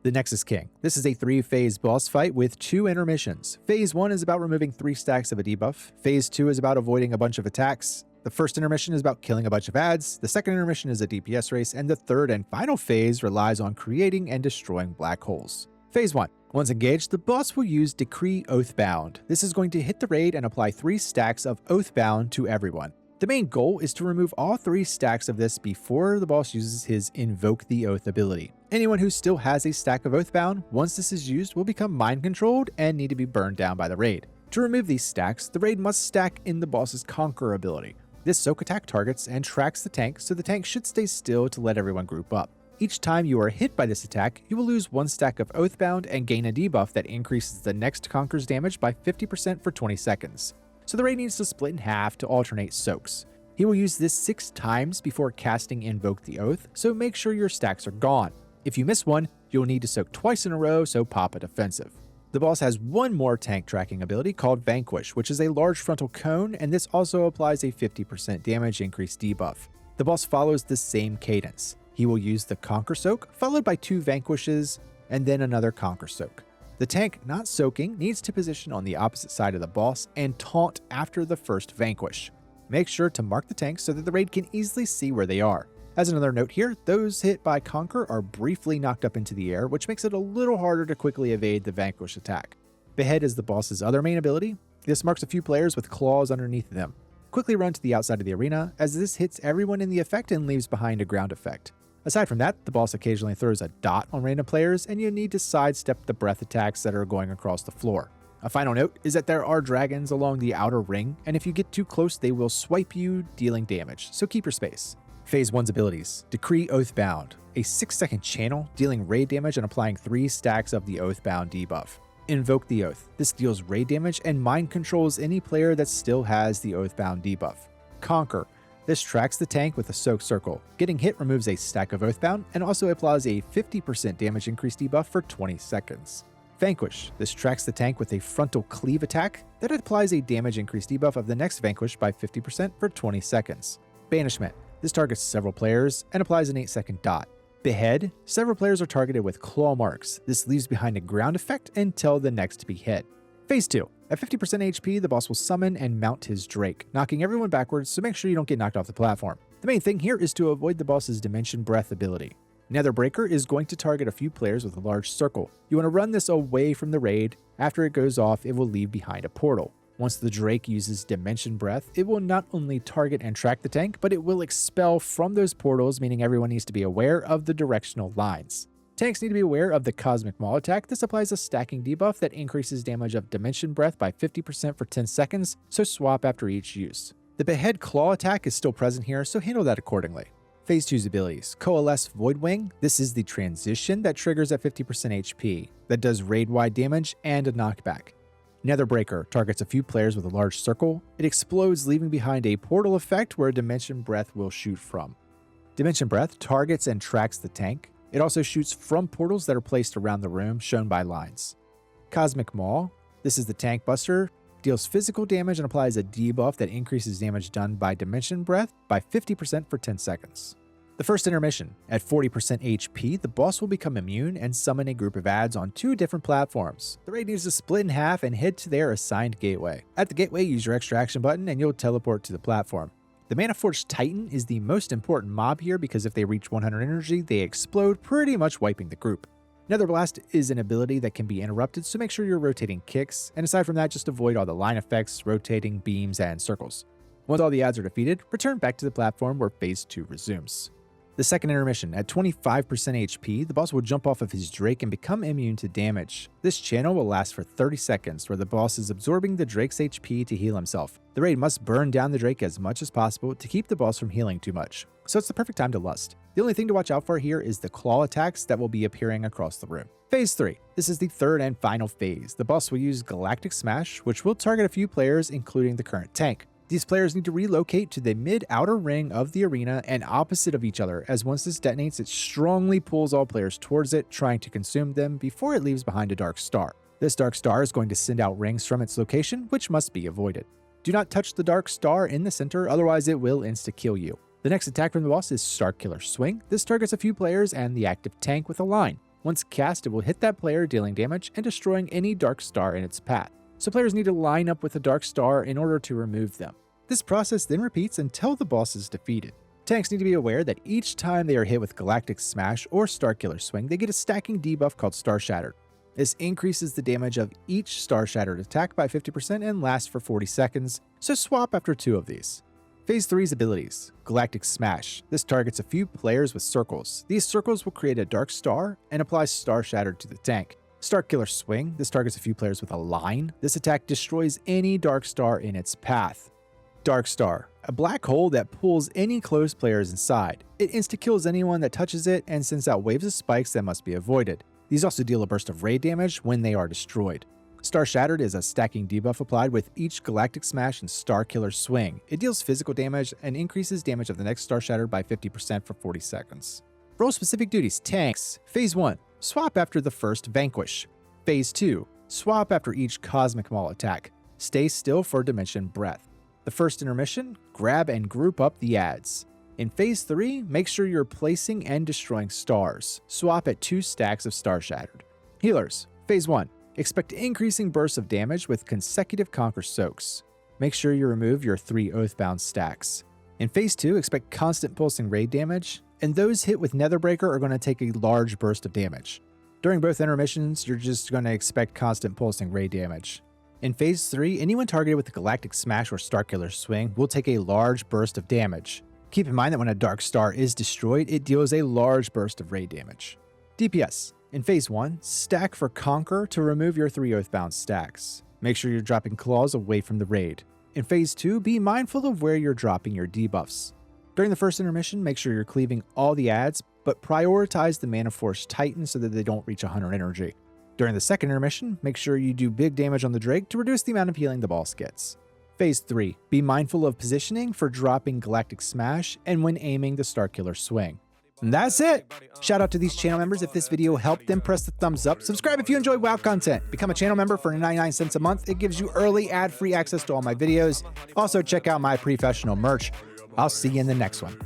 The Nexus-King. This is a 3-phase boss fight with 2 intermissions. Phase 1 is about removing 3 stacks of a debuff. Phase 2 is about avoiding a bunch of attacks. The first intermission is about killing a bunch of adds. The second intermission is a DPS race. And the third and final phase relies on creating and destroying black holes. Phase 1. Once engaged, the boss will use Decree Oathbound. This is going to hit the raid and apply 3 stacks of Oathbound to everyone. The main goal is to remove all 3 stacks of this before the boss uses his Invoke the Oath ability. Anyone who still has a stack of Oathbound, once this is used, will become mind controlled and need to be burned down by the raid. To remove these stacks, the raid must stack in the boss's Conquer ability. This soak attack targets and tracks the tank, so the tank should stay still to let everyone group up. Each time you are hit by this attack, you will lose 1 stack of Oathbound and gain a debuff that increases the next Conquer's damage by 50% for 20 seconds. So the raid needs to split in half to alternate soaks. He will use this 6 times before casting Invoke the Oath, so make sure your stacks are gone. If you miss one, you'll need to soak twice in a row, so pop a defensive. The boss has one more tank tracking ability called Vanquish, which is a large frontal cone, and this also applies a 50% damage increase debuff. The boss follows the same cadence. He will use the Conquer Soak, followed by 2 Vanquishes, and then another Conquer Soak. The tank not soaking needs to position on the opposite side of the boss and taunt after the first Vanquish. Make sure to mark the tanks so that the raid can easily see where they are. As another note here, those hit by Conquer are briefly knocked up into the air, which makes it a little harder to quickly evade the Vanquish attack. Behead is the boss's other main ability. This marks a few players with claws underneath them. Quickly run to the outside of the arena, as this hits everyone in the effect and leaves behind a ground effect. Aside from that, the boss occasionally throws a dot on random players, and you need to sidestep the breath attacks that are going across the floor. A final note is that there are dragons along the outer ring, and if you get too close, they will swipe you, dealing damage, so keep your space. Phase 1's abilities. Decree Oathbound, a 6-second channel, dealing raid damage and applying 3 stacks of the Oathbound debuff. Invoke the Oath. This deals raid damage and mind controls any player that still has the Oathbound debuff. Conquer. This tracks the tank with a soak circle. Getting hit removes a stack of Oathbound and also applies a 50% damage increase debuff for 20 seconds. Vanquish. This tracks the tank with a frontal cleave attack that applies a damage increase debuff of the next Vanquish by 50% for 20 seconds. Banishment. This targets several players and applies an 8-second dot. Behead. Several players are targeted with claw marks. This leaves behind a ground effect until the next to be hit. Phase 2. At 50% HP, the boss will summon and mount his Drake, knocking everyone backwards, so make sure you don't get knocked off the platform. The main thing here is to avoid the boss's Dimension Breath ability. Netherbreaker is going to target a few players with a large circle. You want to run this away from the raid. After it goes off, it will leave behind a portal. Once the Drake uses Dimension Breath, it will not only target and track the tank, but it will expel from those portals, meaning everyone needs to be aware of the directional lines. Tanks need to be aware of the Cosmic Maul attack. This applies a stacking debuff that increases damage of Dimension Breath by 50% for 10 seconds, so swap after each use. The Behead Claw attack is still present here, so handle that accordingly. Phase 2's abilities. Coalesce Voidwing. This is the transition that triggers at 50% HP, that does raid-wide damage and a knockback. Netherbreaker targets a few players with a large circle. It explodes, leaving behind a portal effect where Dimension Breath will shoot from. Dimension Breath targets and tracks the tank. It also shoots from portals that are placed around the room, shown by lines. Cosmic Maul. This is the tank buster. Deals physical damage and applies a debuff that increases damage done by Dimension Breath by 50% for 10 seconds. The first intermission. At 40% HP, the boss will become immune and summon a group of adds on 2 different platforms. The raid needs to split in half and head to their assigned gateway. At the gateway, use your extra action button and you'll teleport to the platform. The Manaforge Titan is the most important mob here because if they reach 100 energy, they explode, pretty much wiping the group. Netherblast is an ability that can be interrupted, so make sure you're rotating kicks, and aside from that, just avoid all the line effects, rotating beams, and circles. Once all the adds are defeated, return back to the platform where Phase 2 resumes. The second intermission. At 25% HP, the boss will jump off of his Drake and become immune to damage. This channel will last for 30 seconds, where the boss is absorbing the Drake's HP to heal himself. The raid must burn down the Drake as much as possible to keep the boss from healing too much, so it's the perfect time to lust. The only thing to watch out for here is the claw attacks that will be appearing across the room. Phase 3. This is the third and final phase. The boss will use Galactic Smash, which will target a few players, including the current tank. These players need to relocate to the mid-outer ring of the arena and opposite of each other, as once this detonates, it strongly pulls all players towards it, trying to consume them before it leaves behind a Dark Star. This Dark Star is going to send out rings from its location, which must be avoided. Do not touch the Dark Star in the center, otherwise it will insta-kill you. The next attack from the boss is Starkiller Swing. This targets a few players and the active tank with a line. Once cast, it will hit that player, dealing damage and destroying any dark star in its path. So players need to line up with a dark star in order to remove them. This process then repeats until the boss is defeated. Tanks need to be aware that each time they are hit with Galactic Smash or Starkiller Swing, they get a stacking debuff called Star Shattered. This increases the damage of each Star Shattered attack by 50% and lasts for 40 seconds, so swap after 2 of these. Phase 3's abilities. Galactic Smash. This targets a few players with circles. These circles will create a dark star and applies Star Shattered to the tank. Starkiller Swing. This targets a few players with a line. This attack destroys any dark star in its path. Dark Star. A black hole that pulls any close players inside. It insta-kills anyone that touches it and sends out waves of spikes that must be avoided. These also deal a burst of raid damage when they are destroyed. Star Shattered is a stacking debuff applied with each Galactic Smash and Starkiller Swing. It deals physical damage and increases damage of the next Star Shattered by 50% for 40 seconds. Role-specific duties. Tanks. Phase 1. Swap after the first Vanquish. Phase 2. Swap after each Cosmic Maul attack. Stay still for Dimension Breath. The first intermission. Grab and group up the adds. In Phase 3, make sure you're placing and destroying stars. Swap at 2 stacks of Star Shattered. Healers. Phase 1. Expect increasing bursts of damage with consecutive Conquer Soaks. Make sure you remove your 3 Oathbound stacks. In Phase 2, expect constant pulsing raid damage, and those hit with Netherbreaker are going to take a large burst of damage. During both intermissions, you're just going to expect constant pulsing raid damage. In Phase 3, anyone targeted with a Galactic Smash or Starkiller Swing will take a large burst of damage. Keep in mind that when a Dark Star is destroyed, it deals a large burst of raid damage. DPS. In Phase 1, stack for Conquer to remove your 3 Oathbound stacks. Make sure you're dropping claws away from the raid. In Phase 2, be mindful of where you're dropping your debuffs. During the first intermission, make sure you're cleaving all the adds, but prioritize the Manaforge Titan so that they don't reach 100 energy. During the second intermission, make sure you do big damage on the Drake to reduce the amount of healing the boss gets. Phase 3. Be mindful of positioning for dropping Galactic Smash and when aiming the Starkiller Swing. And that's it! Shout out to these channel members. If this video helped them, press the thumbs up. Subscribe if you enjoy WoW content. Become a channel member for 99 cents a month. It gives you early ad-free access to all my videos. Also check out my Prefessional merch. I'll see you in the next one.